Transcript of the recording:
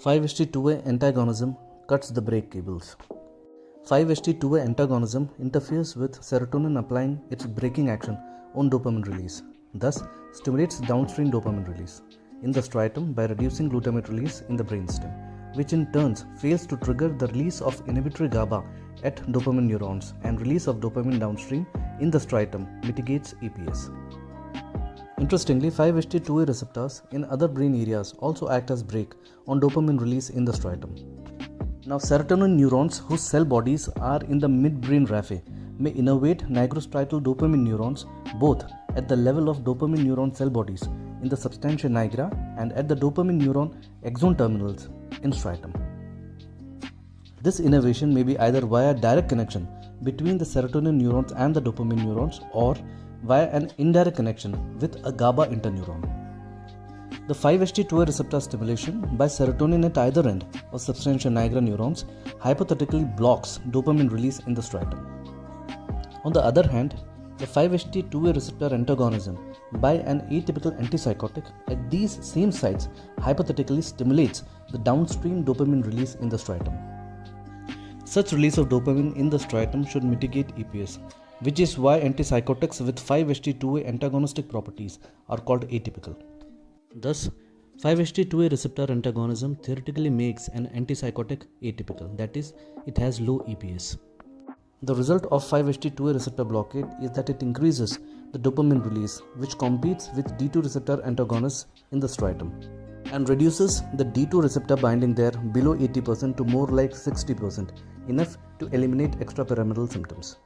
5Ht2A antagonism cuts the brake cables. 5Ht2A antagonism interferes with serotonin applying its braking action on dopamine release, thus stimulates downstream dopamine release in the striatum by reducing glutamate release in the brainstem, which in turn fails to trigger the release of inhibitory GABA at dopamine neurons, and release of dopamine downstream in the striatum mitigates EPS. Interestingly, 5-HT2A receptors in other brain areas also act as brake on dopamine release in the striatum. Now, serotonin neurons whose cell bodies are in the midbrain raphe may innervate nigrostriatal dopamine neurons both at the level of dopamine neuron cell bodies in the substantia nigra and at the dopamine neuron axon terminals in striatum. This innervation may be either via direct connection between the serotonin neurons and the dopamine neurons, or via an indirect connection with a GABA interneuron. The 5-HT2A receptor stimulation by serotonin at either end of substantia nigra neurons hypothetically blocks dopamine release in the striatum. On the other hand, the 5-HT2A receptor antagonism by an atypical antipsychotic at these same sites hypothetically stimulates the downstream dopamine release in the striatum. Such release of dopamine in the striatum should mitigate EPS, which is why antipsychotics with 5-HT2A antagonistic properties are called atypical. Thus, 5-HT2A receptor antagonism theoretically makes an antipsychotic atypical, that is, it has low EPS. The result of 5-HT2A receptor blockade is that it increases the dopamine release, which competes with D2 receptor antagonists in the striatum, and reduces the D2 receptor binding there below 80% to more like 60%, enough to eliminate extrapyramidal symptoms.